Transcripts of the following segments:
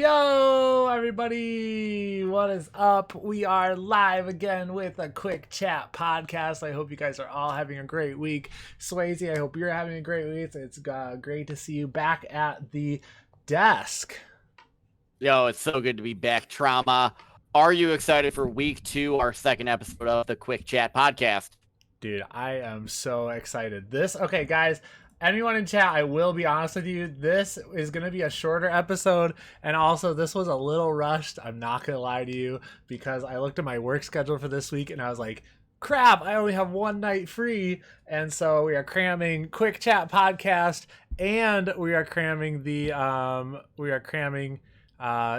Yo, everybody, what is up? We are live again with a quick chat podcast. I hope you guys are all having a great week. SwasAye, I hope you're having a great week. It's great to see you back at the desk. Yo, it's so good to be back, Trauma. Are you excited for week 2, our second episode of the Quick Chat podcast? Dude, I am so excited. Okay, guys, anyone in chat, I will be honest with you, this is going to be a shorter episode, and also this was a little rushed. I'm not going to lie to you, because I looked at my work schedule for this week and I was like, crap, I only have one night free. And so we are cramming Quick Chat podcast, and we are cramming the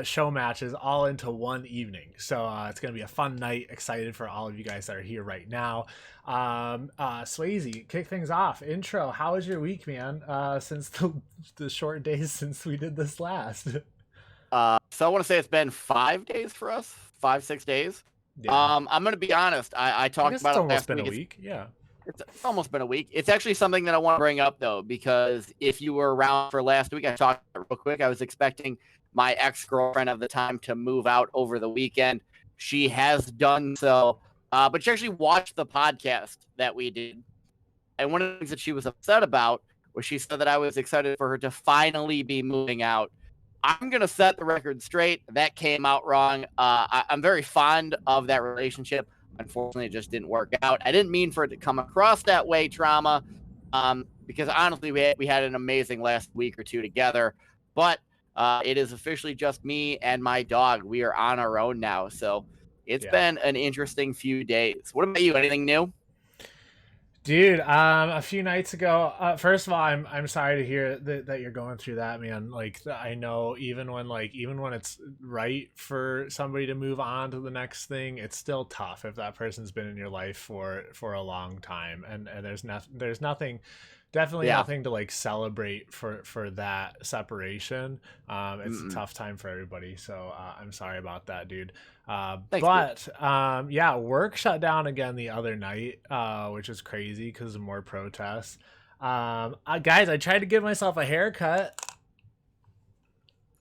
show matches all into one evening. So it's gonna be a fun night. Excited for all of you guys that are here right now. SwasAye, kick things off. Intro, how was your week, man? Since the short days since we did this last. So I want to say it's been 5 days for us, 5-6 days. Yeah. I'm gonna be honest. I talked about it last week. It's almost been a week. Yeah. It's almost been a week. It's actually something that I want to bring up though, because if you were around for last week, I talked real quick. I was expecting my ex-girlfriend of the time to move out over the weekend. She has done so, but she actually watched the podcast that we did. And one of the things that she was upset about was she said that I was excited for her to finally be moving out. I'm going to set the record straight. That came out wrong. I'm very fond of that relationship. Unfortunately, it just didn't work out. I didn't mean for it to come across that way, Trauma, because honestly, we had an amazing last week or two together. But it is officially just me and my dog. We are on our own now. So it's been an interesting few days. What about you? Anything new? Dude, a few nights ago, first of all, I'm sorry to hear that you're going through that, man. Like, I know even when it's right for somebody to move on to the next thing, it's still tough if that person's been in your life for a long time, and there's nothing to like celebrate for that separation. It's a tough time for everybody, so I'm sorry about that, dude. Thanks, Work shut down again the other night, which is crazy because of more protests. Guys, I tried to give myself a haircut.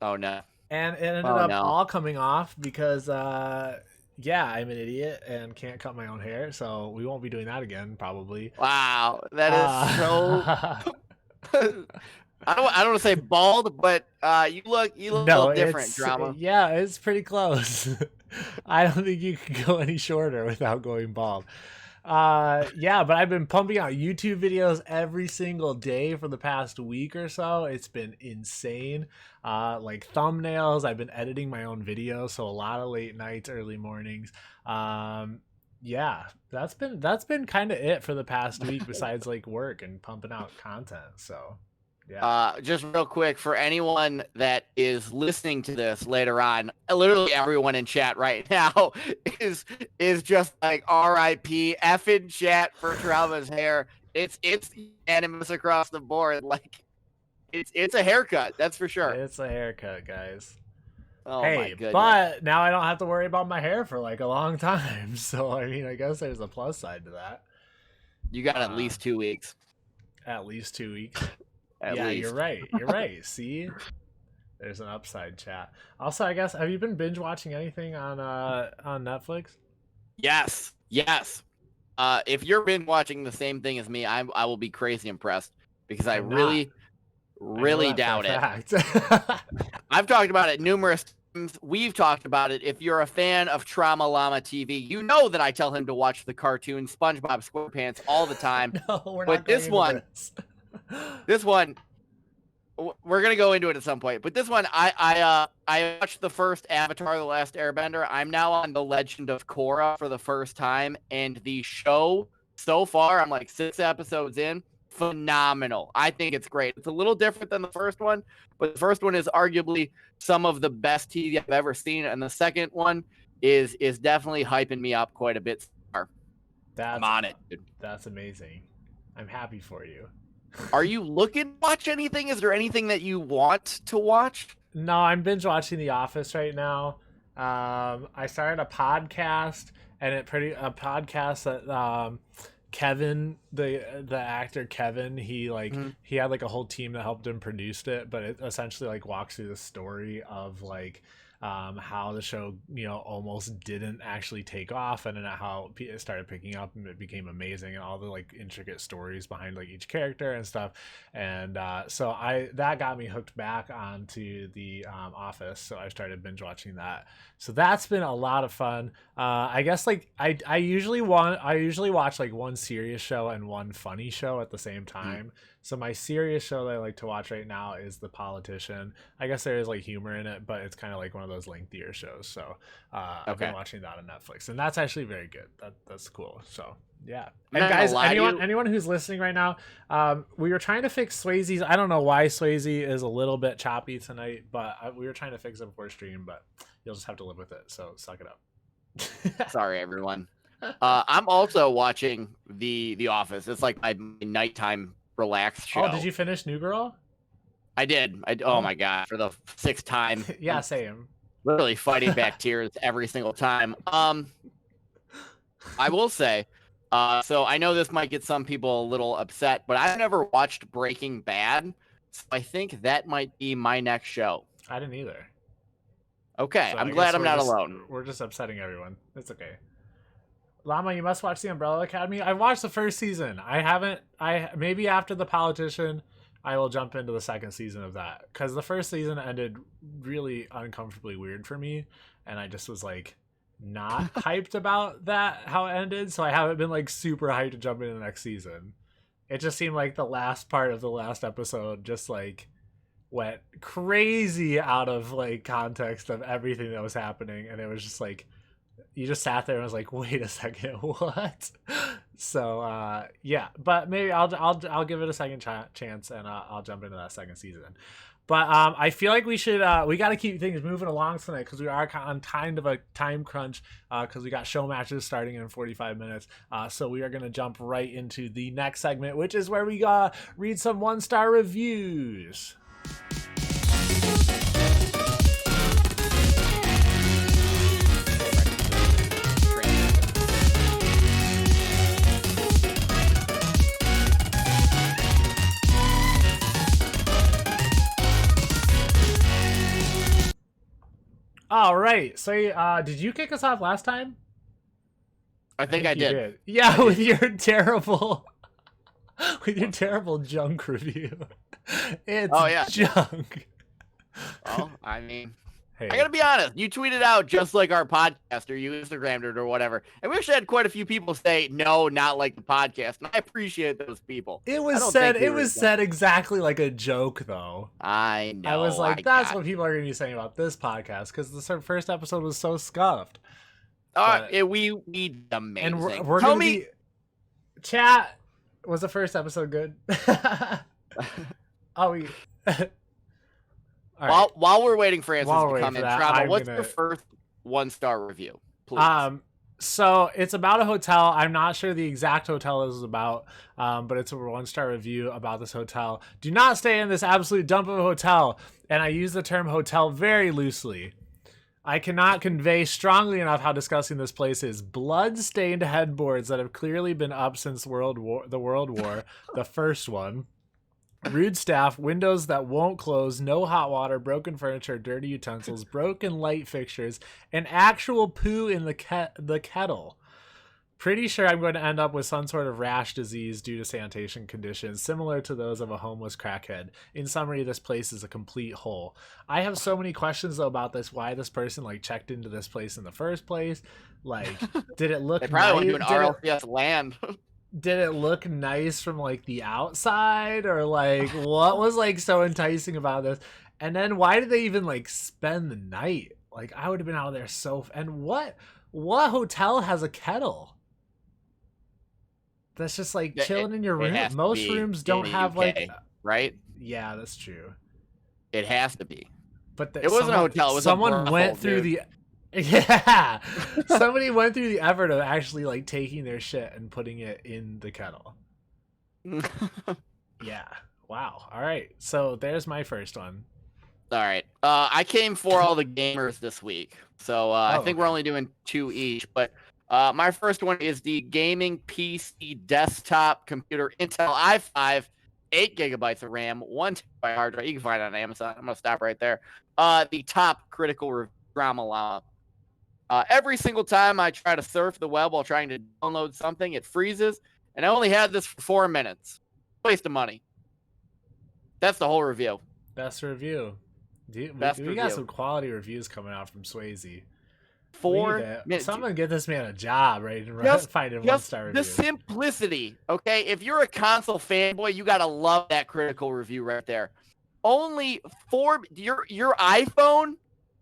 Oh no. And it ended up all coming off because I'm an idiot and can't cut my own hair, so we won't be doing that again probably. Wow, that is so I don't want to say bald, but you look a little different, Drama. Yeah, it's pretty close. I don't think you could go any shorter without going bald. But I've been pumping out YouTube videos every single day for the past week or so. It's been insane. Like thumbnails, I've been editing my own videos, so a lot of late nights, early mornings. That's been kind of it for the past week besides like work and pumping out content. So just real quick, for anyone that is listening to this later on, literally everyone in chat right now is just like RIP effing chat for Trauma's hair. It's unanimous across the board. Like it's a haircut, that's for sure. It's a haircut, guys. Oh my goodness. But now I don't have to worry about my hair for like a long time. So I mean, I guess there's a plus side to that. You got at least 2 weeks. At least 2 weeks. At least. You're right. See, there's an upside, chat. Also, I guess, have you been binge watching anything on Netflix? Yes. If you're binge watching the same thing as me, I will be crazy impressed, because I really doubt it. I've talked about it numerous times. We've talked about it. If you're a fan of TraumaLlama TV, you know that I tell him to watch the cartoon SpongeBob SquarePants all the time. No, we're but not going this one. This one, we're gonna go into it at some point. But this one, I watched the first Avatar: The Last Airbender. I'm now on The Legend of Korra for the first time, and the show so far, I'm like 6 episodes in. Phenomenal. I think it's great. It's a little different than the first one, but the first one is arguably some of the best TV I've ever seen, and the second one is definitely hyping me up quite a bit. I'm on it, dude. That's amazing. I'm happy for you. Are you looking to watch anything? Is there anything that you want to watch? No, I'm binge watching The Office right now. I started a podcast, and a podcast that Kevin, the actor Kevin, he like Mhm. he had like a whole team that helped him produce it, but it essentially like walks through the story of like how the show almost didn't actually take off, and then how it started picking up and it became amazing, and all the like intricate stories behind like each character and stuff. And so I that got me hooked back onto the Office, so I started binge watching that. So that's been a lot of fun. I guess like I usually watch like one serious show and one funny show at the same time. So my serious show that I like to watch right now is The Politician. I guess there is like humor in it, but it's kind of like one of those lengthier shows. So I've been Okay. watching that on Netflix, and that's actually very good. That's cool. So yeah. I'm And not gonna guys, lie to you. anyone who's listening right now, we were trying to fix Swayze's. I don't know why Swayze is a little bit choppy tonight, but we were trying to fix it before stream, but you'll just have to live with it. So suck it up. Sorry, everyone. I'm also watching the Office. It's like my nighttime relaxed show. Oh, did you finish New Girl? I did. Oh my god, for the 6th time. Yeah, I'm same. literally fighting back tears every single time. I will say, so I know this might get some people a little upset, but I've never watched Breaking Bad, so I think that might be my next show. I didn't either. Okay, So I'm I glad guess I'm we're not just- alone. We're just upsetting everyone. It's okay. Llama, you must watch The Umbrella Academy. I watched the first season. I haven't. Maybe after The Politician, I will jump into the second season of that, because the first season ended really uncomfortably weird for me, and I just was like not hyped about that how it ended. So I haven't been like super hyped to jump into the next season. It just seemed like the last part of the last episode just like went crazy out of like context of everything that was happening, and it was just like you just sat there and was like, wait a second, what? So yeah, but maybe I'll give it a second chance, and I'll jump into that second season. But I feel like we should we got to keep things moving along tonight, because we are on kind of a time crunch, because we got show matches starting in 45 minutes. So we are going to jump right into the next segment, which is where we read some 1-star reviews. All right. So, did you kick us off last time? I think I you did. Yeah, with your terrible, junk review. It's junk. Well, I mean, hey. I gotta be honest. You tweeted out just like our podcast, or you Instagrammed it, or whatever. And we actually had quite a few people say no, not like the podcast, and I appreciate those people. It was said exactly like a joke, though. I know. I was like, that's what people are gonna be saying about this podcast, because the first episode was so scuffed. We amazing. And we're gonna be. Chat, was the first episode good? Oh, we. Right. While we're waiting for answers to come in, Trauma, what's your first 1-star review, please? So it's about a hotel. I'm not sure the exact hotel this is about, but it's a 1-star review about this hotel. Do not stay in this absolute dump of a hotel. And I use the term hotel very loosely. I cannot convey strongly enough how disgusting this place is. Blood-stained headboards that have clearly been up since the World War, the first one. Rude staff, windows that won't close, no hot water, broken furniture, dirty utensils, broken light fixtures, and actual poo in the kettle. Pretty sure I'm going to end up with some sort of rash disease due to sanitation conditions similar to those of a homeless crackhead. In summary, this place is a complete hole. I have so many questions though about this. Why this person like checked into this place in the first place? Like, did it look? They probably went to an RLCS land. Did it look nice from like the outside, or like what was like so enticing about this? And then why did they even like spend the night? Like, I would have been out of there and what hotel has a kettle? That's just like chilling in your room. Most rooms don't have like, right? Yeah, that's true. It has to be. But it wasn't a hotel. It was someone went through the. Yeah, somebody went through the effort of actually like taking their shit and putting it in the kettle. Yeah. Wow. All right. So there's my first one. All right. I came for all the gamers this week, so I think we're only doing 2 each. But My first one is the gaming PC desktop computer Intel i5, 8 gigabytes of RAM, 1 TB hard drive. You can find it on Amazon. I'm gonna stop right there. The top critical review, TraumaLlama. Every single time I try to surf the web while trying to download something, it freezes, and I only had this for 4 minutes. Waste of money. That's the whole review. Best review. Dude, Best we review. got some quality reviews coming out from SwasAye. 4 minutes. Someone get this man a job, right? And find him 1-star reviews. The simplicity, okay? If you're a console fanboy, you gotta love that critical review right there. Only 4. Your iPhone,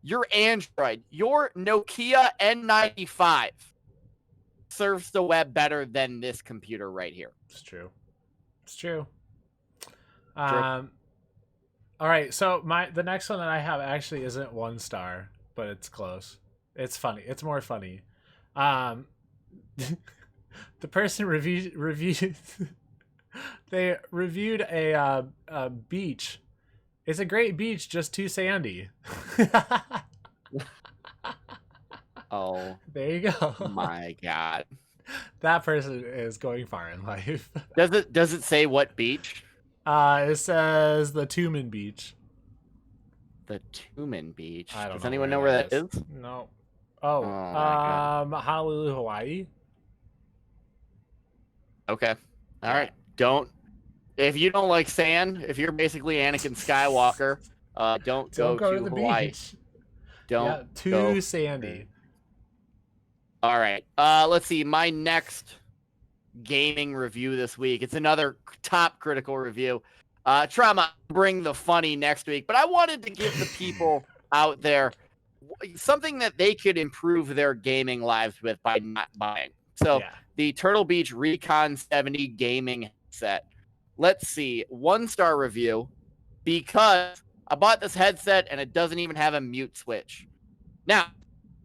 your Android, your Nokia N95 serves the web better than this computer right here. It's true. It's true. All right, so the next one that I have actually isn't 1 star, but it's close. It's funny. It's more funny. The person reviewed they reviewed a beach. It's a great beach, just too sandy. Oh, there you go. My God. That person is going far in life. Does it say what beach? It says the Tumen Beach. The Tumen Beach. I don't Does know anyone know where that is? No. Oh, Honolulu, Hawaii. Okay. All right. If you don't like sand, if you're basically Anakin Skywalker, don't go to the Hawaii. beach. Don't too sandy. All right. Let's see. My next gaming review this week. It's another top critical review. Trauma, bring the funny next week, but I wanted to give the people out there something that they could improve their gaming lives with by not buying. So the Turtle Beach Recon 70 gaming headset. Let's see. 1-star review because I bought this headset and it doesn't even have a mute switch. Now,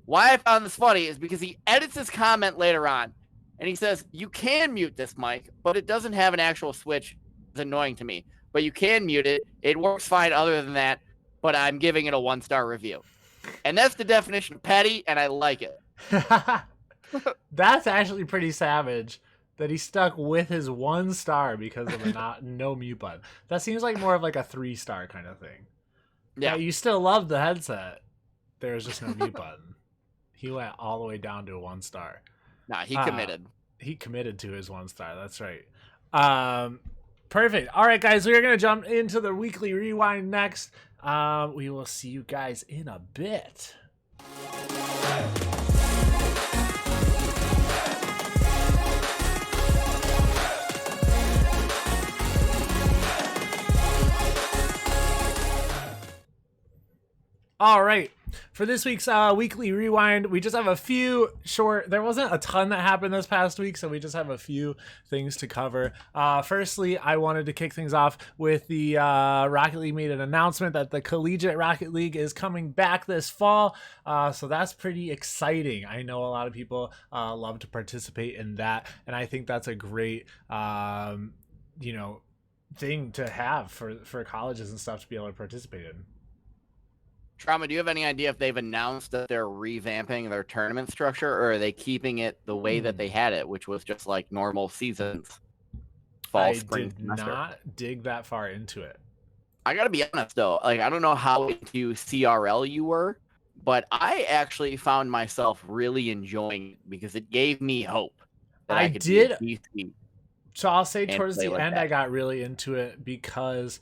why I found this funny is because he edits his comment later on and he says, you can mute this mic, but it doesn't have an actual switch. It's annoying to me, but you can mute it. It works fine other than that, but I'm giving it a 1-star review. And that's the definition of petty, and I like it. That's actually pretty savage that he stuck with his 1 star because of a no mute button. That seems like more of like a 3-star kind of thing. Yeah, you still love the headset. There's just no mute button. He went all the way down to a 1 star. Nah, he committed. He committed to his 1 star. That's right. Perfect. All right, guys, we're going to jump into the weekly rewind next. We will see you guys in a bit. All right. For this week's weekly rewind, we just have a few short. There wasn't a ton that happened this past week, so we just have a few things to cover. Firstly, I wanted to kick things off with the Rocket League made an announcement that the Collegiate Rocket League is coming back this fall. So that's pretty exciting. I know a lot of people love to participate in that, and I think that's a great, thing to have for colleges and stuff to be able to participate in. Trauma, do you have any idea if they've announced that they're revamping their tournament structure, or are they keeping it the way that they had it, which was just like normal seasons? Fall, spring, did semester. Not dig that far into it. I gotta be honest though, like I don't know how into CRL you were, but I actually found myself really enjoying it because it gave me hope. That I did. So I'll say towards the end, I got really into it because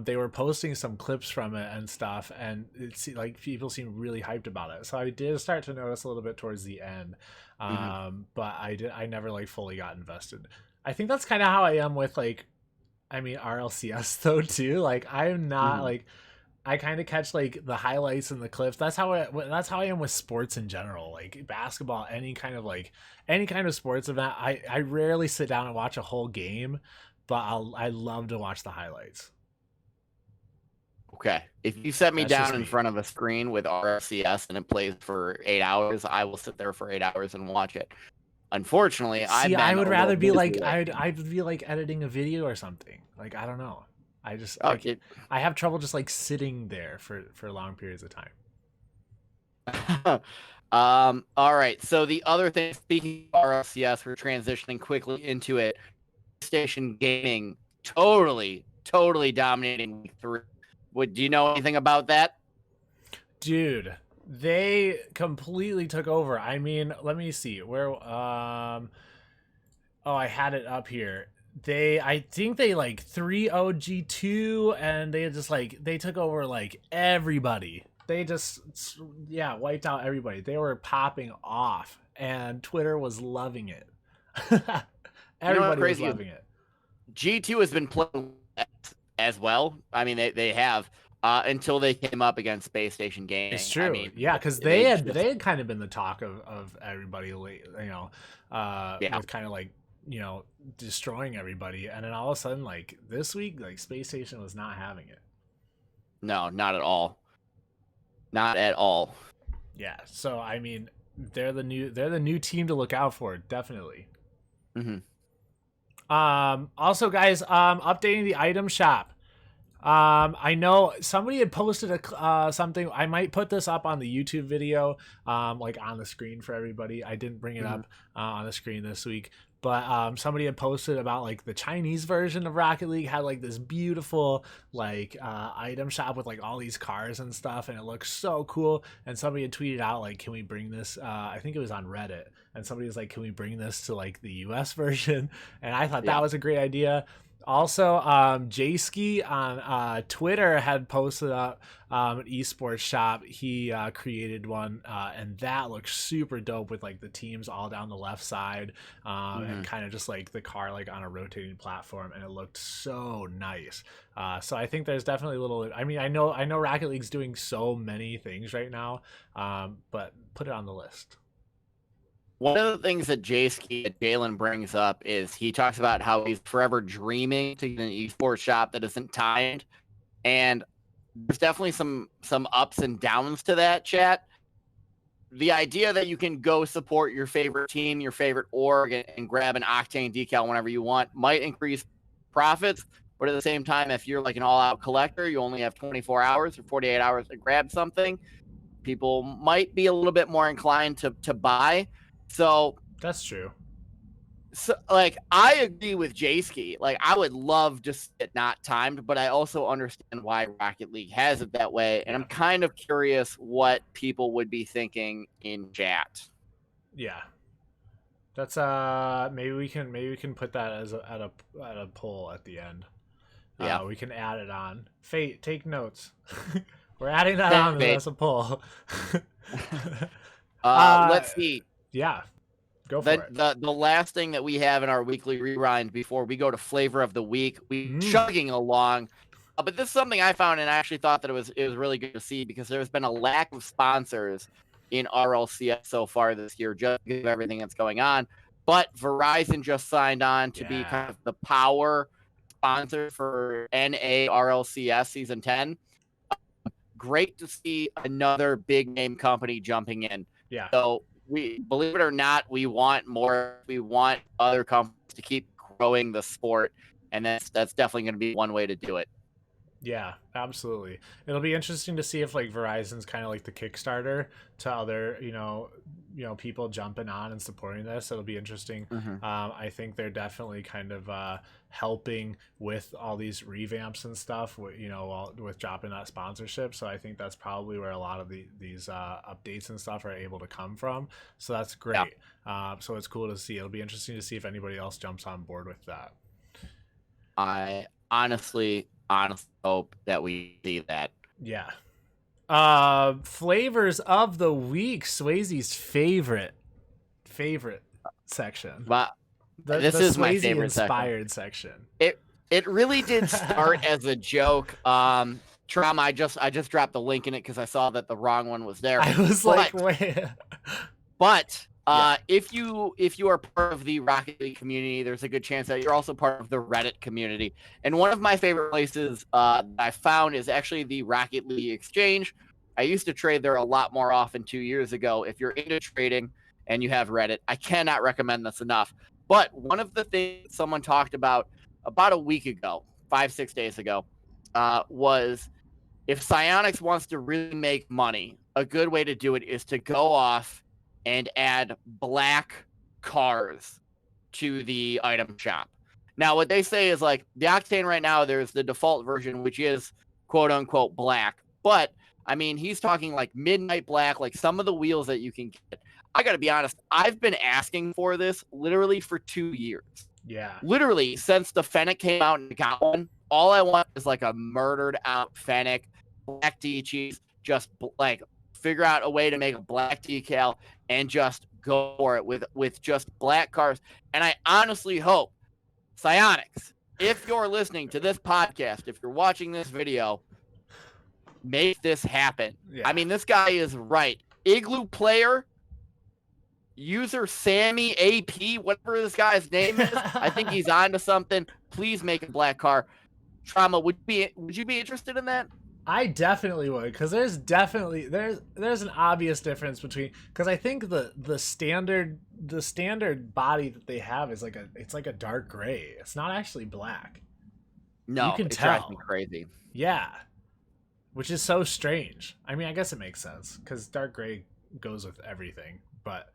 they were posting some clips from it and stuff, and it's like people seemed really hyped about it. So I did start to notice a little bit towards the end, but I never like fully got invested. I think that's kind of how I am with RLCS though too. Like I'm not like I kind of catch like the highlights and the clips. That's how I am with sports in general, like basketball, any kind of sports event. I rarely sit down and watch a whole game, but I love to watch the highlights. Okay. If you set me down in front of a screen with RFCS and it plays for 8 hours, I will sit there for 8 hours and watch it. Unfortunately, I would rather be like I'd be like editing a video or something. Like I don't know. I just I have trouble just like sitting there for long periods of time. All right. So the other thing, speaking of RLCS, we're transitioning quickly into it. PlayStation Gaming totally dominating week 3. Do you know anything about that? Dude, they completely took over. I mean, let me see. Where oh, I had it up here. I think they like 3-0 G2 and they just like they took over like everybody. They just wiped out everybody. They were popping off and Twitter was loving it. Everybody was loving it. G2 has been playing as well. I mean, they have until they came up against Space Station Gaming. It's true. I mean, yeah, because they had kind of been the talk of everybody late, with kind of like, destroying everybody. And then all of a sudden, like this week, like Space Station was not having it. No, not at all. Not at all. Yeah. So I mean, they're the new team to look out for, definitely. Mm-hmm. Also, guys, updating the item shop. I know somebody had posted something. I might put this up on the YouTube video, like on the screen for everybody. I didn't bring it up on the screen this week, but somebody had posted about like the Chinese version of Rocket League had like this beautiful like item shop with like all these cars and stuff, and it looks so cool. And somebody had tweeted out like, "Can we bring this?" I think it was on Reddit, and somebody was like, "Can we bring this to like the US version?" And I thought that was a great idea. Also, Jayski on Twitter had posted up an esports shop. He created one, and that looks super dope with like the teams all down the left side, and kind of just like the car like on a rotating platform, and it looked so nice. So I think there's definitely a little. I mean, I know Rocket League's doing so many things right now, but put it on the list. One of the things that Jalen brings up is he talks about how he's forever dreaming to get an esports shop that isn't timed. And there's definitely some ups and downs to that, chat. The idea that you can go support your favorite team, your favorite org, and grab an Octane decal whenever you want might increase profits. But at the same time, if you're like an all-out collector, you only have 24 hours or 48 hours to grab something, people might be a little bit more inclined to buy. So that's true. So like I agree with Jayski. Like I would love just it not timed, but I also understand why Rocket League has it that way. And I'm kind of curious what people would be thinking in chat. Yeah. That's maybe we can put that as at a poll at the end. Yeah. We can add it on. Fate, take notes. We're adding that on as a poll. Let's see. Yeah, go for it. The last thing that we have in our weekly rewind before we go to flavor of the week, we're chugging along. But this is something I found, and I actually thought that it was really good to see because there's been a lack of sponsors in RLCS so far this year, just because of everything that's going on. But Verizon just signed on to be kind of the power sponsor for NA RLCS Season 10. Great to see another big name company jumping in. Yeah. So we, believe it or not, we want more. We want other companies to keep growing the sport, and that's definitely going to be one way to do it. Yeah, absolutely. It'll be interesting to see if like Verizon's kind of like the Kickstarter to other, people jumping on and supporting this. It'll be interesting. I think they're definitely kind of helping with all these revamps and stuff, with dropping that sponsorship. So I think that's probably where a lot of these updates and stuff are able to come from. So that's great. Yeah. So it's cool to see. It'll be interesting to see if anybody else jumps on board with that. I honestly hope that we see that. Yeah. Flavors of the week, SwasAye's favorite section. But this is my favorite inspired section. It really did start as a joke. Trauma, I just dropped the link in it because I saw that the wrong one was there. I was wait. But if you are part of the Rocket League community, there's a good chance that you're also part of the Reddit community. And one of my favorite places I found is actually the Rocket League Exchange. I used to trade there a lot more often 2 years ago. If you're into trading and you have Reddit, I cannot recommend this enough. But one of the things someone talked about a week ago, 5-6 days ago, was if Psyonix wants to really make money, a good way to do it is to go off and add black cars to the item shop. Now, what they say is like the Octane right now, there's the default version, which is quote unquote black. But I mean, he's talking like midnight black, like some of the wheels that you can get. I got to be honest, I've been asking for this literally for 2 years. Yeah. Literally since the Fennec came out and got one, all I want is like a murdered out Fennec, black D-cheese, just like figure out a way to make a black decal and just go for it with just black cars. And I honestly hope, Psionics, if you're listening to this podcast, if you're watching this video, make this happen. Yeah. I mean, this guy is right. Igloo player, user Sammy AP, whatever this guy's name is, I think he's onto something. Please make a black car. Trauma, would you be interested in that? I definitely would, because there's an obvious difference between, because I think the standard body that they have is like a dark gray. It's not actually black. No, you can it tell. Drives me crazy. Yeah, which is so strange. I mean, I guess it makes sense because dark gray goes with everything, but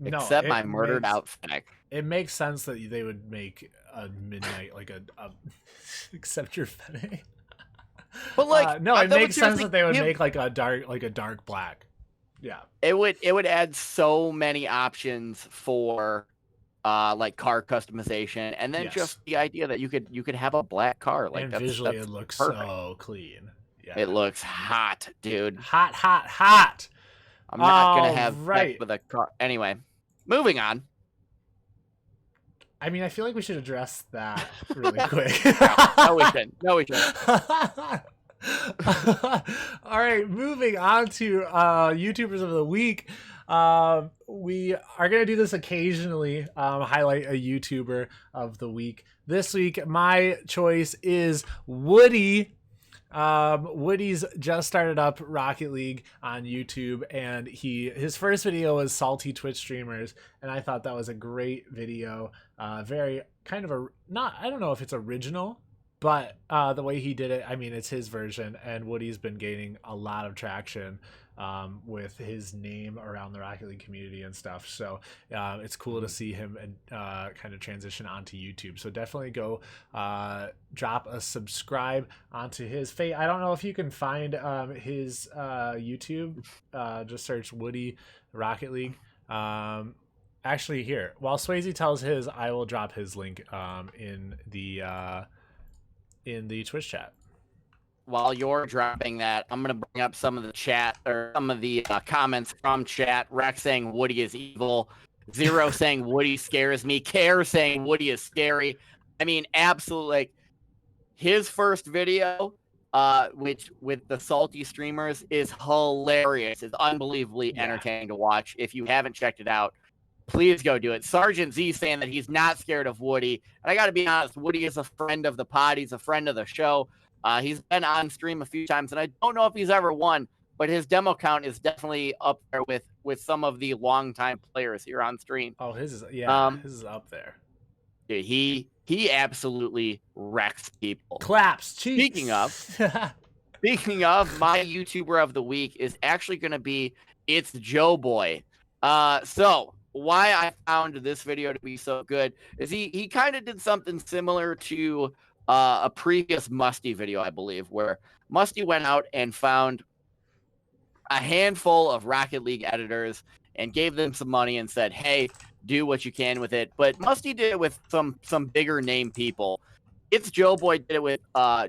except my murdered out Fennec. It makes sense that they would make a midnight like a except your Fennec. But like no, it makes sense that they would make like a dark black. Yeah. It would add so many options for like car customization, and then just the idea that you could have a black car. Like and visually it looks perfect. So clean. Yeah. It looks hot, dude. Hot. I'm not gonna have sex with a car. Anyway, moving on. I mean, I feel like we should address that really quick. No, we shouldn't. All right, moving on to YouTubers of the week. We are going to do this occasionally, highlight a YouTuber of the week. This week, my choice is Woody. Woody's just started up Rocket League on YouTube, and his first video was Salty Twitch Streamers, and I thought that was a great video. Very kind of I don't know if it's original, but the way he did it, I mean, it's his version, and Woody's been gaining a lot of traction with his name around the Rocket League community and stuff. So it's cool to see him kind of transition onto YouTube. So definitely go drop a subscribe onto his face. I don't know if you can find his YouTube. Just search Woody Rocket League. Actually, here, while SwasAye tells his, I will drop his link in the Twitch chat. While you're dropping that, I'm going to bring up some of the chat or some of the comments from chat. Rex saying Woody is evil. Zero saying Woody scares me. Care saying Woody is scary. I mean, absolutely. Like, his first video, which with the Salty Streamers, is hilarious. It's unbelievably entertaining to watch. If you haven't checked it out, please go do it. Sergeant Z saying that he's not scared of Woody. And I got to be honest, Woody is a friend of the pod. He's a friend of the show. He's been on stream a few times, and I don't know if he's ever won, but his demo count is definitely up there with some of the longtime players here on stream. Oh, his is up there. Dude, he absolutely wrecks people. Claps. Cheeks. Speaking of, my YouTuber of the week is actually going to be It's Joe Boy. So why I found this video to be so good is he kind of did something similar to a previous Musty video, I believe, where Musty went out and found a handful of Rocket League editors and gave them some money and said, hey, do what you can with it. But Musty did it with some bigger name people. It's Joe Boy did it with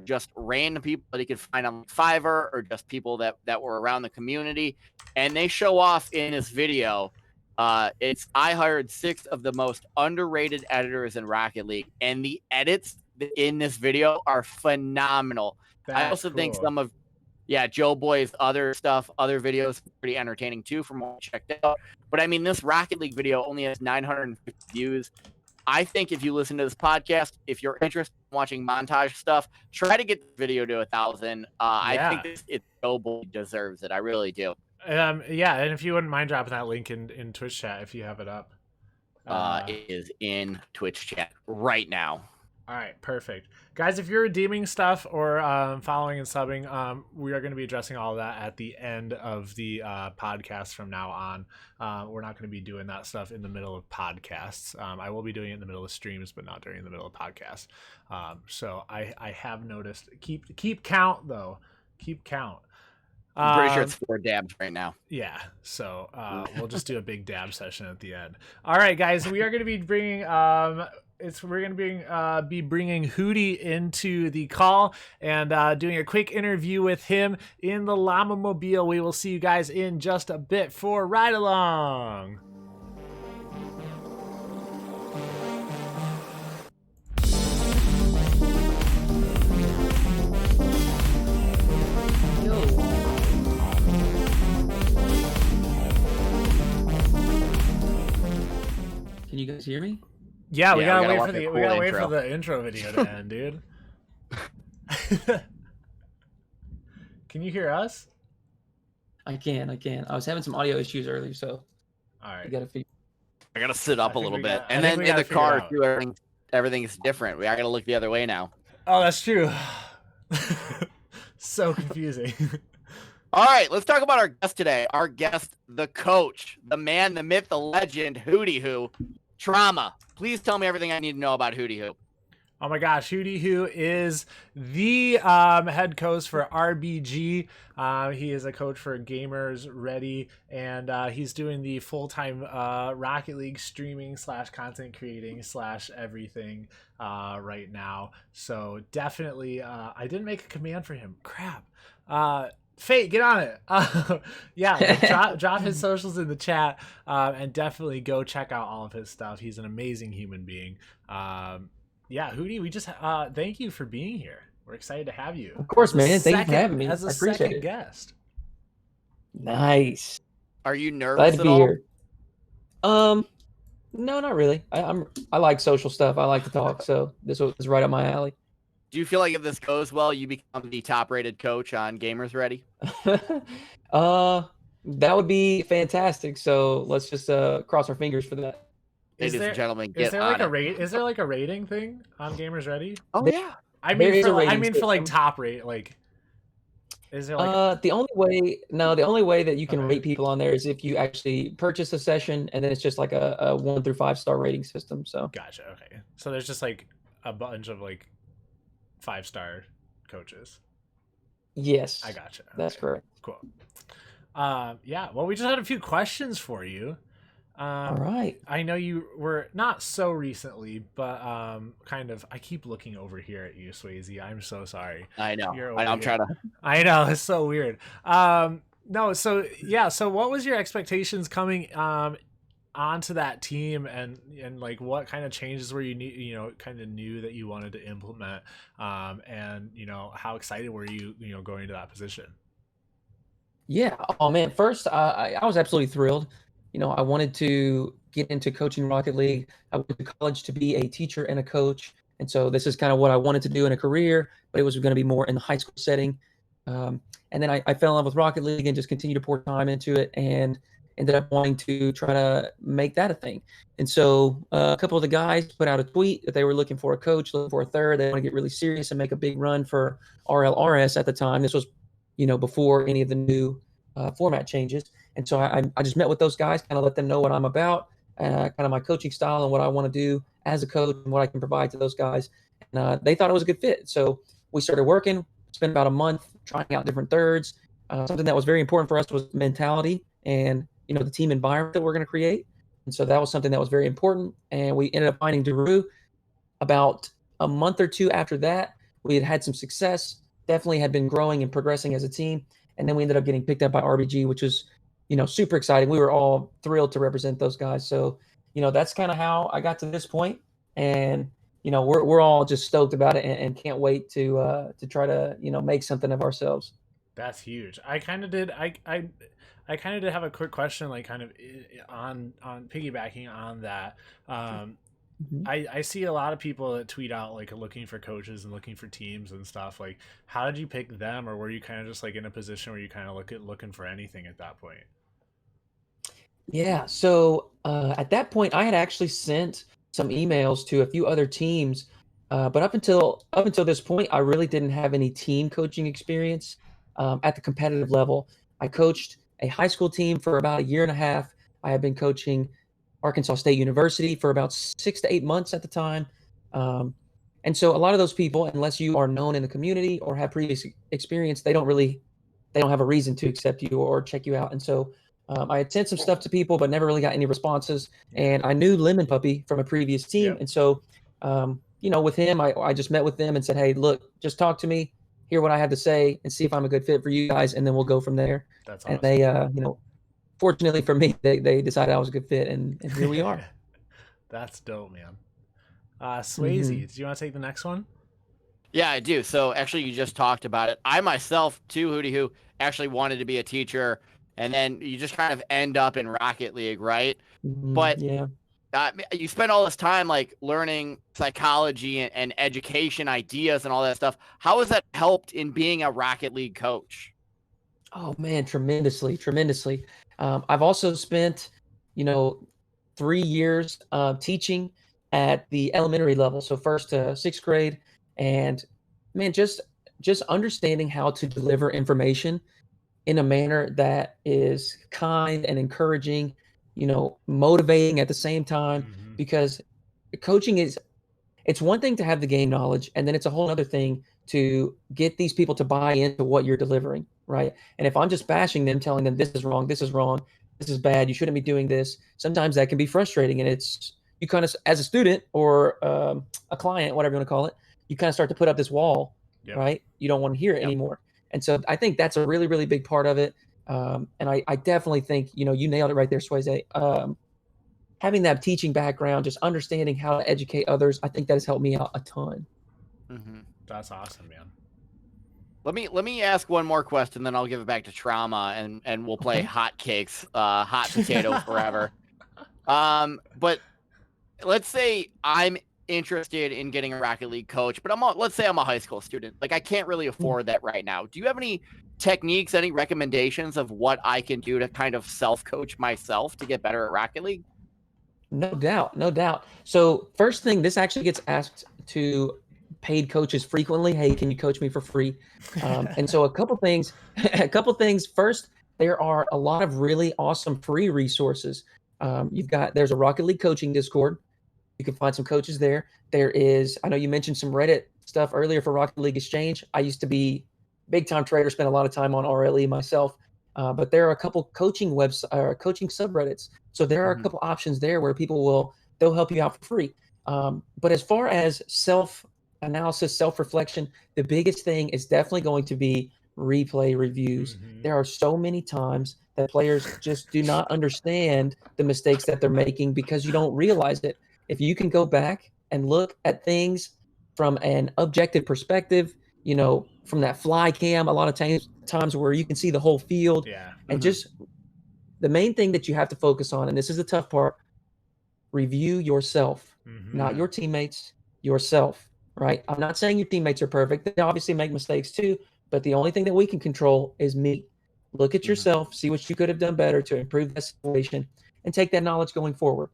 just random people that he could find on Fiverr or just people that were around the community. And they show off in this video. I hired 6 of the most underrated editors in Rocket League, and the edits in this video are phenomenal. I also think some of Joe Boy's other videos are pretty entertaining too from what I checked out. But I mean, this Rocket League video only has 950 views. I think if you listen to this podcast, if you're interested in watching montage stuff, try to get the video to 1,000. I think Joe Boy deserves it. I really do. And if you wouldn't mind dropping that link in Twitch chat if you have it up. It is in Twitch chat right now. All right, perfect. Guys, if you're redeeming stuff or following and subbing, we are going to be addressing all of that at the end of the podcast from now on. We're not going to be doing that stuff in the middle of podcasts. I will be doing it in the middle of streams, but not during the middle of podcasts. So I have noticed. Keep count, though. Keep count. I'm pretty sure it's 4 dabs right now. Yeah, so we'll just do a big dab session at the end. All right, guys, we are going to be bringing we're going to be bringing Hoody into the call and doing a quick interview with him in the Llama Mobile. We will see you guys in just a bit for Ride Along. Can you guys hear me? Yeah, we gotta wait for the intro video to end, dude. Can you hear us? I can. I was having some audio issues earlier, so all right. You gotta figure. I gotta sit up a little bit, and then in the car too, everything's different. I gotta look the other way now. Oh, that's true. So confusing. All right, let's talk about our guest today. Our guest, the coach, the man, the myth, the legend, HoodyHooo, Trauma. Please tell me everything I need to know about HoodyHooo. Oh my gosh, HoodyHooo is the head coach for RBG. He is a coach for GAMERSRDY, and he's doing the full-time Rocket League streaming / content creating / everything right now. So definitely, I didn't make a command for him. Crap. Fate, get on it. Yeah, drop his socials in the chat, and definitely go check out all of his stuff. He's an amazing human being. Yeah, Hoody, we just thank you for being here. We're excited to have you. Of course, man. Thank you for having me. As a second guest. Nice. Are you nervous at all? Here. No, not really. I like social stuff. I like to talk, so this is right up my alley. Do you feel like if this goes well, you become the top-rated coach on GAMERSRDY? That would be fantastic. So let's just cross our fingers for that. Ladies and gentlemen, is there like a rate? Is there like a rating thing on GAMERSRDY? Oh yeah. I mean, for like top rate, like. Is there like the only way that you can rate people on there is if you actually purchase a session, and then it's just like a 1 through 5 star rating system. So gotcha. Okay, so there's just like a bunch of like 5-star coaches. Yes, I gotcha. Okay. That's correct. Cool. Yeah. Well, we just had a few questions for you. All right. I know you were not so recently, but kind of. I keep looking over here at you, SwasAye. I'm so sorry. I know. I'm trying to. I know, it's so weird. No. So yeah. So what was your expectations coming onto that team, and like what kind of changes were you kind of knew that you wanted to implement, and how excited were you going to that position? Yeah. Oh man. First, I was absolutely thrilled. I wanted to get into coaching Rocket League. I went to college to be a teacher and a coach. And so this is kind of what I wanted to do in a career, but it was going to be more in the high school setting. And then I fell in love with Rocket League and just continued to pour time into it, and ended up wanting to try to make that a thing. And so a couple of the guys put out a tweet that they were looking for a coach, looking for a third. They want to get really serious and make a big run for RLRS at the time. This was, before any of the new format changes. And so I just met with those guys, kind of let them know what I'm about, kind of my coaching style and what I want to do as a coach and what I can provide to those guys. And they thought it was a good fit. So we started working, spent about a month trying out different thirds. Something that was very important for us was mentality and, the team environment that we're going to create. And so that was something that was very important. And we ended up finding Daru. About a month or two after that, we had some success, definitely had been growing and progressing as a team. And then we ended up getting picked up by RBG, which was super exciting. We were all thrilled to represent those guys. So, that's kind of how I got to this point. And, we're all just stoked about it and can't wait to try to, make something of ourselves. That's huge. I kind of did. I kind of did have a quick question, like kind of on piggybacking on that. I see a lot of people that tweet out like looking for coaches and looking for teams and stuff. Like, how did you pick them, or were you kind of just like in a position where you kind of looking for anything at that point? Yeah. So at that point, I had actually sent some emails to a few other teams But up until this point, I really didn't have any team coaching experience at the competitive level. I coached a high school team for about a year and a half. I had been coaching Arkansas State University for about 6 to 8 months at the time. And so a lot of those people, unless you are known in the community or have previous experience, they don't have a reason to accept you or check you out. And so I had sent some stuff to people, but never really got any responses. And I knew Lemon Puppy from a previous team. Yep. And so, with him, I just met with them and said, hey, look, just talk to me, hear what I have to say, and see if I'm a good fit for you guys. And then we'll go from there. That's awesome. And they, fortunately for me, they decided I was a good fit. And here we are. That's dope, man. SwasAye, Mm-hmm. do you want to take the next one? Yeah, I do. So actually, you just talked about it. I myself, too, HoodyHooo, actually wanted to be a teacher, and then you just kind of end up in Rocket League, right? But yeah, you spend all this time like learning psychology and education ideas and all that stuff. How has that helped in being a Rocket League coach? oh man, tremendously. I've also spent, 3 years teaching at the elementary level, so first to sixth grade, and man, just understanding how to deliver information in a manner that is kind and encouraging, motivating at the same time, Mm-hmm. because coaching it's one thing to have the game knowledge, and then it's a whole other thing to get these people to buy into what you're delivering, right? And if I'm just bashing them, telling them this is wrong, this is bad, you shouldn't be doing this, sometimes that can be frustrating. And you kind of, as a student or a client, whatever you want to call it, you kind of start to put up this wall, Yep. right? You don't want to hear it anymore. And so I think that's a really, really big part of it. And I definitely think, you nailed it right there, SwasAye. Having that teaching background, just understanding how to educate others, I think that has helped me out a ton. Mm-hmm. That's awesome, man. Let me ask one more question, then I'll give it back to Trauma, and we'll play hot cakes, hot potato forever. But let's say I'm interested in getting a Rocket League coach, but let's say I'm a high school student. Like I can't really afford that right now. Do you have any techniques, any recommendations of what I can do to kind of self-coach myself to get better at Rocket League? No doubt. So first thing, this actually gets asked to paid coaches frequently. Hey, can you coach me for free? And so a couple things. First, there are a lot of really awesome free resources. There's a Rocket League coaching Discord. You can find some coaches there. I know you mentioned some Reddit stuff earlier for Rocket League Exchange. I used to be big time trader, spent a lot of time on RLE myself. But there are a couple coaching coaching subreddits. So there are a couple options there where they'll help you out for free. But as far as self-analysis, self-reflection, the biggest thing is definitely going to be replay reviews. Mm-hmm. There are so many times that players just do not understand the mistakes that they're making because you don't realize it. If you can go back and look at things from an objective perspective, from that fly cam, a lot of times where you can see the whole field. Yeah. And just the main thing that you have to focus on, and this is the tough part, review yourself, not your teammates, yourself, right? I'm not saying your teammates are perfect. They obviously make mistakes too, but the only thing that we can control is me. Look at yourself, see what you could have done better to improve that situation, and take that knowledge going forward.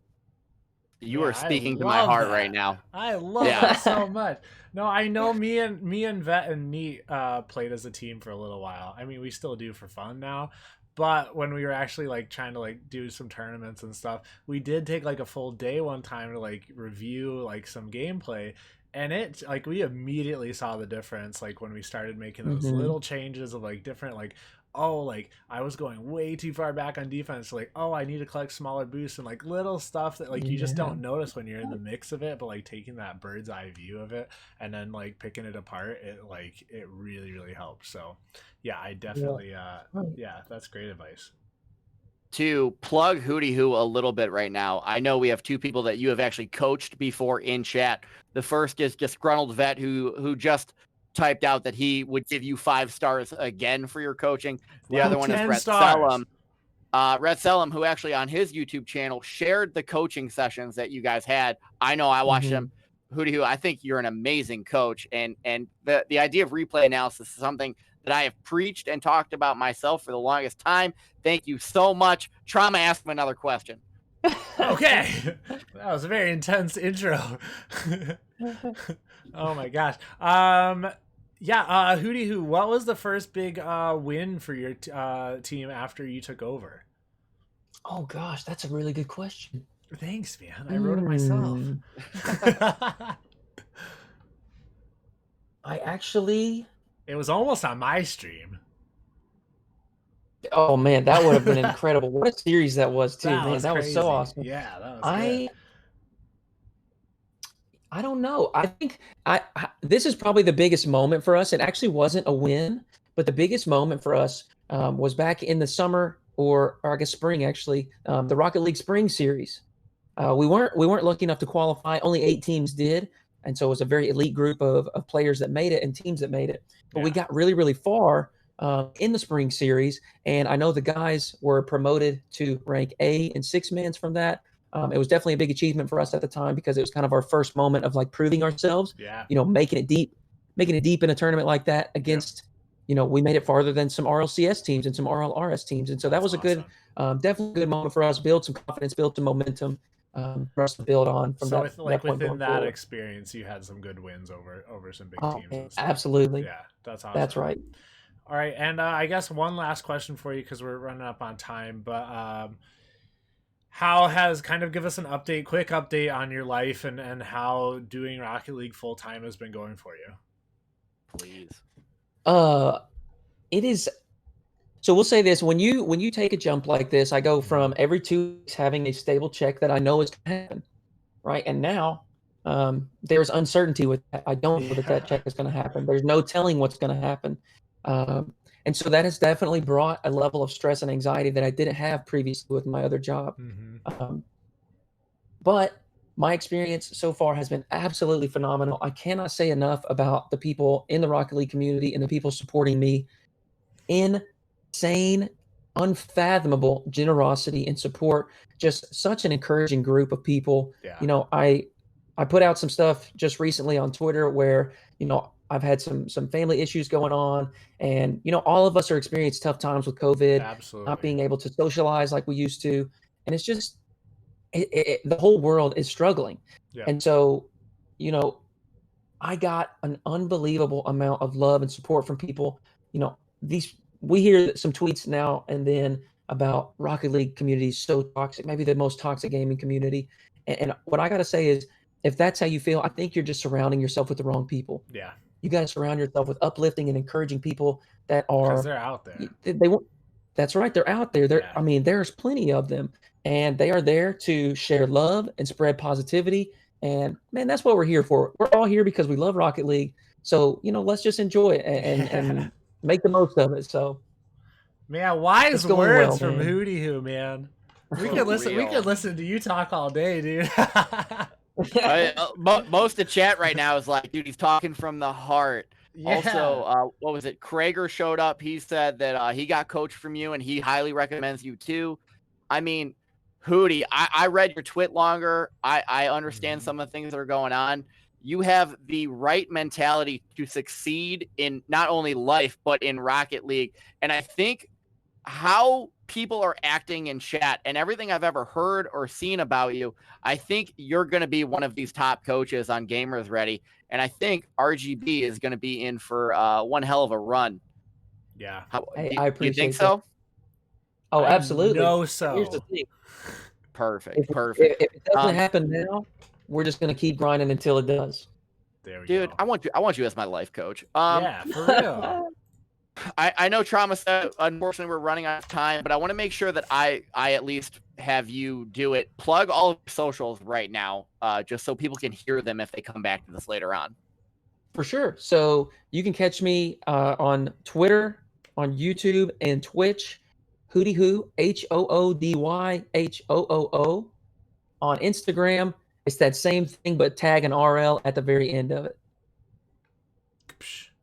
You are speaking to my heart right now. I love that so much. No, I know me and Vet and Neat played as a team for a little while. I mean, we still do for fun now. But when we were actually like trying to like do some tournaments and stuff, we did take like a full day one time to like review like some gameplay. And it like we immediately saw the difference like when we started making those little changes of like different like, oh, like I was going way too far back on defense, like, oh, I need to collect smaller boosts, and like little stuff that like you just don't notice when you're in the mix of it, but like taking that bird's eye view of it and then like picking it apart, it really, really helps. So yeah, I definitely that's great advice. To plug HoodyHooo a little bit right now, I know we have two people that you have actually coached before in chat. The first is Disgruntled Vet, who just typed out that he would give you 5 stars again for your coaching. The other one is Rhett Selim. Rhett Selim, who actually on his YouTube channel shared the coaching sessions that you guys had. I know I watched them. HoodyHooo, I think you're an amazing coach. And the idea of replay analysis is something that I have preached and talked about myself for the longest time. Thank you so much. Trauma, ask him another question. Okay, that was a very intense intro. Oh my gosh. Yeah. HoodyHooo, what was the first big win for your team after you took over? Oh gosh, that's a really good question. Thanks, man. I wrote it myself. I actually. It was almost on my stream. Oh man, that would have been incredible. What a series that was too, That man. was That was so crazy. awesome. Yeah, that was good. I don't know. I think this is probably the biggest moment for us. It actually wasn't a win, but the biggest moment for us was back in the summer or I guess spring actually, the Rocket League Spring Series. We weren't lucky enough to qualify. Only 8 teams did, and so it was a very elite group of players that made it and teams that made it. But we got really really far in the Spring Series, and I know the guys were promoted to rank A in 6-mans from that. It was definitely a big achievement for us at the time because it was kind of our first moment of like proving ourselves. Yeah. You know, making it deep in a tournament like that against. You know, we made it farther than some RLCS teams and some RLRS teams, and so that was a good, definitely a good moment for us. Build some confidence, build some momentum. For us to build on from So within that experience, you had some good wins over some big teams. Man, and stuff. absolutely. Yeah, that's awesome. That's right. All right, and I guess one last question for you because we're running up on time, but how has give us an update, quick update on your life and how doing Rocket League full time has been going for you? Please. It is. So we'll say this: when you take a jump like this, I go from every 2 weeks having a stable check that I know is going to happen, right? And now there's uncertainty with that. I don't know that check is going to happen. There's no telling what's going to happen. And so that has definitely brought a level of stress and anxiety that I didn't have previously with my other job. But my experience so far has been absolutely phenomenal. I cannot say enough about the people in the Rocket League community and the people supporting me. Insane, unfathomable generosity and support. Just such an encouraging group of people. Yeah. You know, I put out some stuff just recently on Twitter where, you know, I've had some family issues going on, and you know, all of us are experiencing tough times with COVID, Absolutely. not being able to socialize like we used to, and it's just the whole world is struggling. Yeah. And so, you know, I got an unbelievable amount of love and support from people. You know, we hear some tweets now and then about Rocket League community so toxic, maybe the most toxic gaming community. And what I got to say is, if that's how you feel, I think you're just surrounding yourself with the wrong people. Yeah. You got to surround yourself with uplifting and encouraging people that are. Because they're out there. They won't. That's right. They're out there. I mean, there's plenty of them, and they are there to share love and spread positivity. And man, that's what we're here for. We're all here because we love Rocket League. So, you know, let's just enjoy it and make the most of it. So, man, wise going words well, from man. HoodyHooo, man. We could listen. We could listen to you talk all day, dude. Most of chat right now is like, dude, he's talking from the heart. Yeah. Also, what was it? Krager showed up. He said that he got coached from you and he highly recommends you too. I mean, Hoody, I read your twit longer. I understand some of the things that are going on. You have the right mentality to succeed in not only life, but in Rocket League. And I think how people are acting in chat and everything I've ever heard or seen about you, I think you're going to be one of these top coaches on GAMERSRDY. And I think RGB is going to be in for one hell of a run. Yeah. I appreciate you think that. so? Oh, absolutely. No, so here's the thing. Perfect. If it doesn't happen now, we're just going to keep grinding until it does. There we Dude, go. I want you as my life coach. Yeah, for real. I know Trauma said, unfortunately, we're running out of time, but I want to make sure that I at least have you do it. Plug all of your socials right now, just so people can hear them if they come back to this later on. For sure. So you can catch me on Twitter, on YouTube, and Twitch. HoodyHooo, HoodyHooo. On Instagram, it's that same thing, but tag an RL at the very end of it.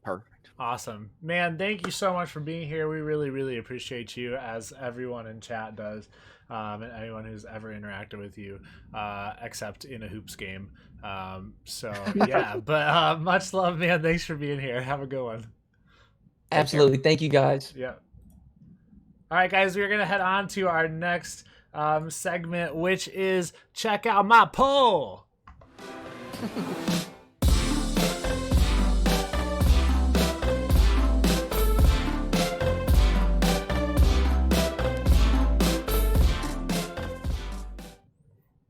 Perfect. Awesome. Man, thank you so much for being here. We really, really appreciate you, as everyone in chat does, and anyone who's ever interacted with you, except in a hoops game. So, yeah, but much love, man. Thanks for being here. Have a good one. Absolutely. Thank you, guys. Yeah. All right, guys, we're going to head on to our next segment, which is check out my poll.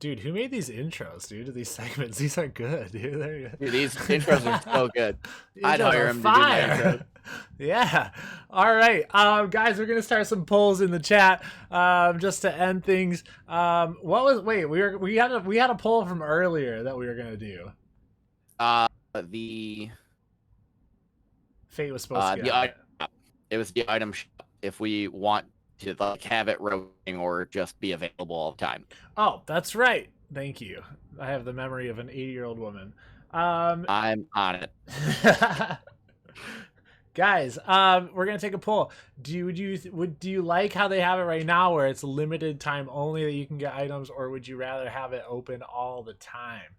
Dude, who made these intros, dude, to these segments? These are good, dude. They're good. Dude, these intros are so good. I'd hire him to do my intros. Yeah. All right. Guys, we're going to start some polls in the chat just to end things. We had a poll from earlier that we were going to do. The Fate was supposed to get it was the item shop if we want to like have it rotating or just be available all the time. Oh, that's right. Thank you. I have the memory of an 80-year-old woman. I'm on it. Guys, we're gonna take a poll. Do you like how they have it right now, where it's limited time only that you can get items, or would you rather have it open all the time?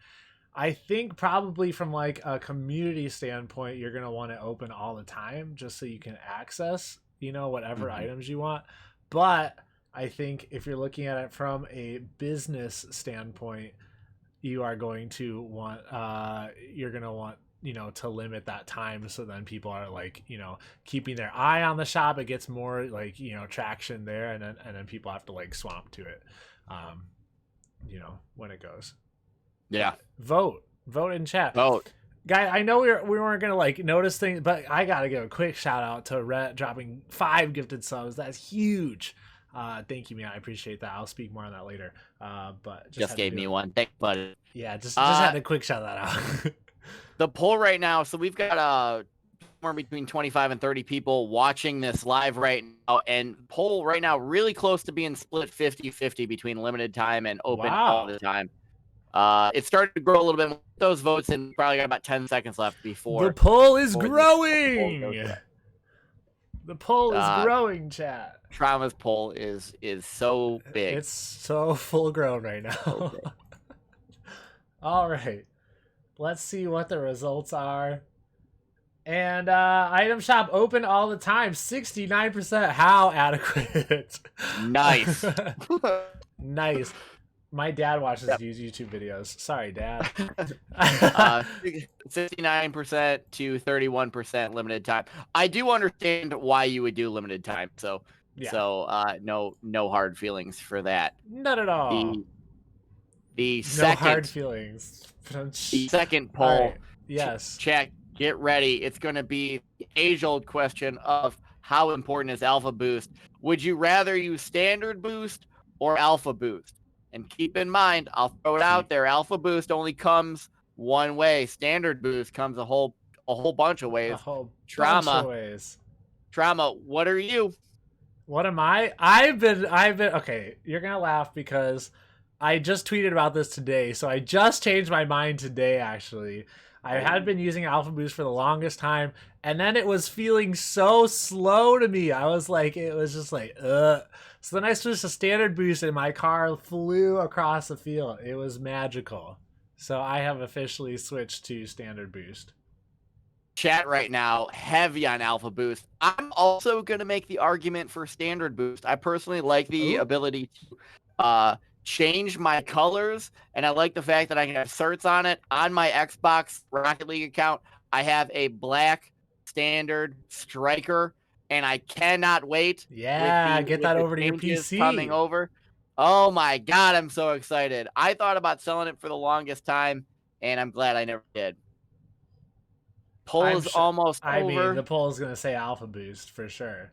I think probably from like a community standpoint, you're gonna want it open all the time, just so you can access, whatever items you want. But I think if you're looking at it from a business standpoint, you are going to want to limit that time, so then people are like, keeping their eye on the shop. It gets more like, traction there, and then people have to like swamp to it, when it goes. Yeah. Vote in chat. Vote. Guy, I know we weren't gonna like notice things, but I gotta give a quick shout out to Rhett dropping 5 gifted subs. That's huge. Thank you, man. I appreciate that. I'll speak more on that later. But just gave me one. Thanks, buddy. Yeah, just had to quick shout that out. The poll right now, so we've got somewhere between 25 and 30 people watching this live right now, and poll right now really close to being split 50-50 between limited time and open all the time. It started to grow a little bit more. Those votes, and probably got about 10 seconds left before the poll is growing. The poll is growing, chat. Trauma's poll is so big. It's so full grown right now. Okay. All right, let's see what the results are. And item shop open all the time, 69%. How adequate? Nice. Nice. My dad watches these YouTube videos. Sorry, Dad. 69% to 31% limited time. I do understand why you would do limited time. So, no hard feelings for that. Not at all. The second, no hard feelings. The second poll. Right. Yes. Check. Get ready. It's going to be the age-old question of how important is Alpha Boost. Would you rather use Standard Boost or Alpha Boost? And keep in mind, I'll throw it out there. Alpha Boost only comes one way. Standard Boost comes a whole bunch of ways. Trauma. Trauma, what are you? What am I? I've been okay, you're gonna laugh because I just tweeted about this today. So I just changed my mind today, actually. I had been using Alpha Boost for the longest time, and then it was feeling so slow to me. I was like, it was just like, ugh. So then I switched to Standard Boost, and my car flew across the field. It was magical. So I have officially switched to Standard Boost. Chat right now, heavy on Alpha Boost. I'm also going to make the argument for Standard Boost. I personally like the ability to change my colors, and I like the fact that I can have certs on it. On my Xbox Rocket League account, I have a black Standard Striker, and I cannot wait. Yeah, get that over to your PC. Coming over. Oh my God, I'm so excited. I thought about selling it for the longest time, and I'm glad I never did. Poll is almost over. I mean, the poll is going to say Alpha Boost for sure.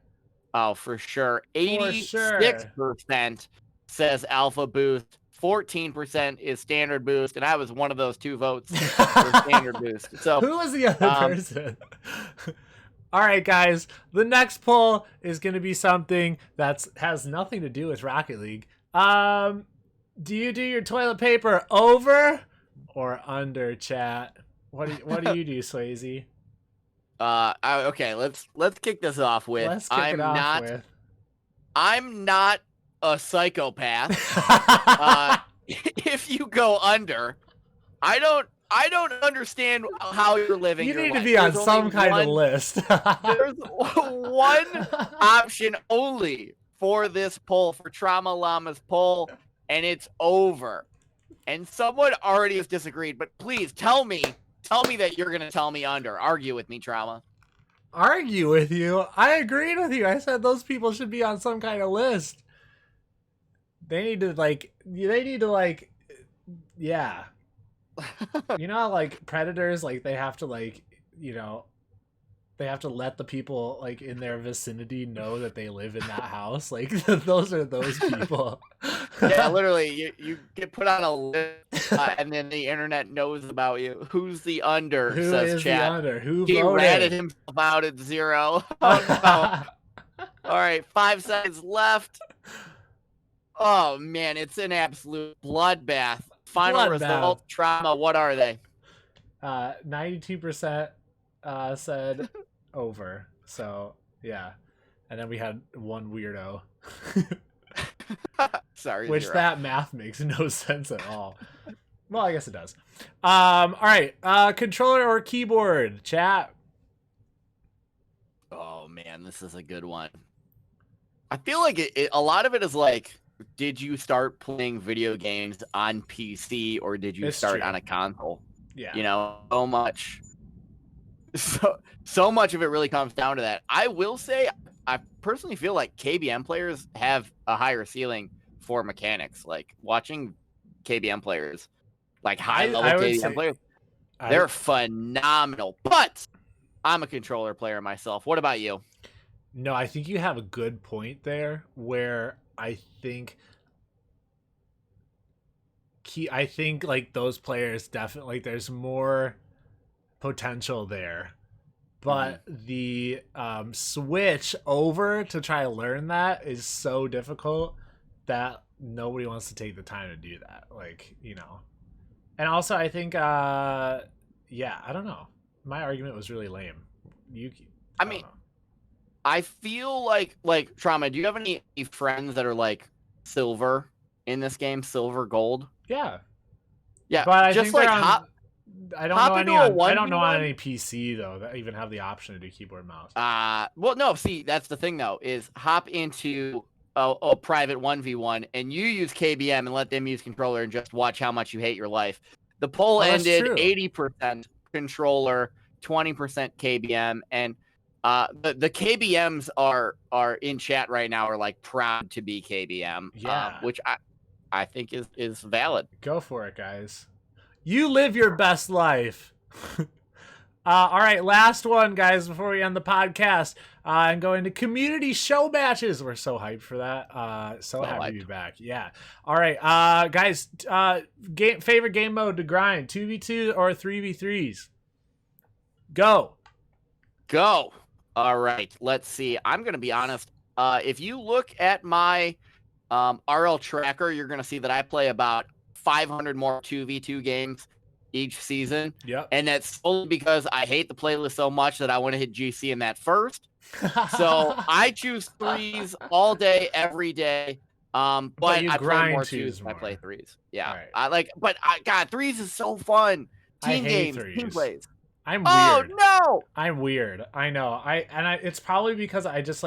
Oh, for sure. 86% says Alpha Boost. 14% is Standard Boost, and I was one of those 2 votes for Standard Boost. So who was the other person? All right, guys. The next poll is going to be something that has nothing to do with Rocket League. Do you do your toilet paper over or under, chat? What do you do, SwasAye? Okay, let's kick this off with I'm not a psychopath. If you go under, I don't understand how you're living. You your need life. to be on some kind of list. There's one option only for this poll, for TraumaLlama's poll, and it's over. And someone already has disagreed, but please tell me that you're going to tell me under. Argue with me, Trauma. Argue with you? I agreed with you. I said those people should be on some kind of list. They need to yeah. You know how, like, predators, like, they have to, like, you know, they have to let the people, like, in their vicinity know that they live in that house. Like, those are those people. Yeah, literally, you get put on a list, and then the internet knows about you. Who's the under? Who says is chat. the under? Who He voted? ratted himself out at 0. Oh, no. All right, 5 seconds left. Oh, man, it's an absolute bloodbath. Final result, Trauma, what are they? 92% said over. So, yeah. And then we had one weirdo. Sorry, Which 0. that math makes no sense at all. Well, I guess it does. All right. Controller or keyboard? Chat. Oh, man, this is a good one. I feel like a lot of it is like, did you start playing video games on PC or did you start on a console? Yeah. You know, so much of it really comes down to that. I will say, I personally feel like KBM players have a higher ceiling for mechanics. Like, watching KBM players, like high-level KBM players, they're phenomenal. But I'm a controller player myself. What about you? No, I think you have a good point there where I think like those players definitely, like, there's more potential there. But the switch over to try to learn that is so difficult that nobody wants to take the time to do that. Like, you know. And also, I think, yeah, I don't know. My argument was really lame. I feel like Trauma, do you have any friends that are like silver in this game? Silver, gold? Yeah. Yeah. But I just think like I don't know on any PC though that even have the option to do keyboard mouse. Well, no, see, that's the thing though, is hop into a private 1v1 and you use KBM and let them use controller and just watch how much you hate your life. The poll ended 80% controller, 20% KBM, and the KBMs are in chat right now are like proud to be KBM, which I think is valid. Go for it, guys. You live your best life. All right, last one, guys, before we end the podcast. And go into community show matches. We're so hyped for that. So happy to be back. Yeah. All right, guys. Favorite game mode to grind: 2v2 or 3v3s? Go. All right. Let's see. I'm gonna be honest. If you look at my RL tracker, you're gonna see that I play about 500 more 2v2 games each season. Yep. And that's only because I hate the playlist so much that I want to hit GC in that first. So I choose 3s all day, every day. But I play more 2s when I play 3s. Yeah. Right. God, 3s is so fun. Team games, 3s. Team plays. I'm weird. Oh no! I'm weird. I know. It's probably because I just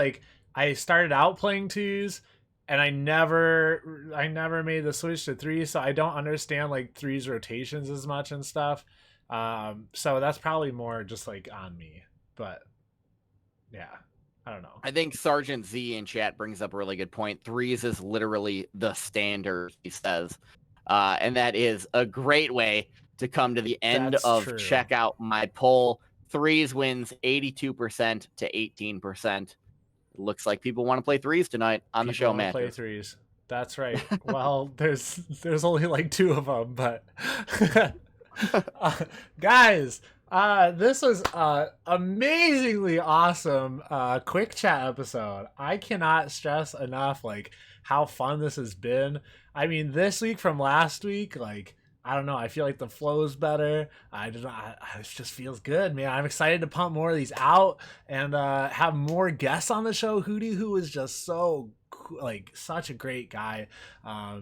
I started out playing 2s and I never made the switch to 3s, so I don't understand 3s rotations as much and stuff. So that's probably more just on me. But yeah, I don't know. I think Sergeant Z in chat brings up a really good point. 3s is literally the standard, he says. And that is a great way to come to the end check out my poll. 3s wins 82% to 18%. Looks like people want to play 3s tonight on the show, man. Play 3s. That's right. Well, there's only 2 of them, but guys, this was amazingly awesome quick chat episode. I cannot stress enough how fun this has been. I mean, this week from last week, I don't know. I feel like the flow's better. It just feels good, man. I'm excited to pump more of these out and have more guests on the show. HoodyHooo is just so such a great guy.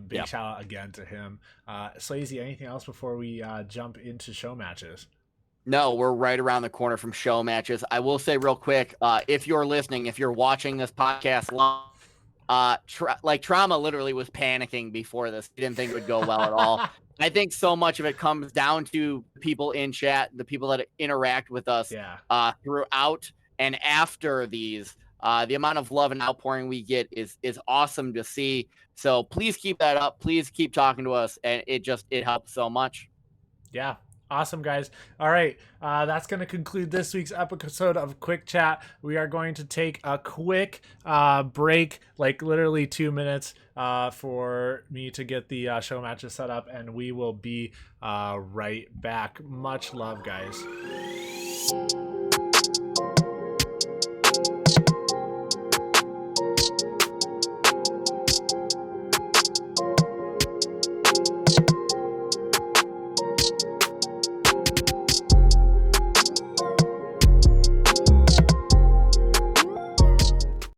Big shout out again to him. SwasAye, anything else before we jump into show matches? No, we're right around the corner from show matches. I will say real quick, if you're listening, if you're watching this podcast live, like Trauma literally was panicking before this. He didn't think it would go well at all. I think so much of it comes down to people in chat, the people that interact with us throughout and after these. The amount of love and outpouring we get is awesome to see. So please keep that up. Please keep talking to us, and it helps so much. Yeah. Awesome, guys. All right. That's going to conclude this week's episode of Quick Chat. We are going to take a quick break, like literally 2 minutes, for me to get the show matches set up, and we will be right back. Much love, guys.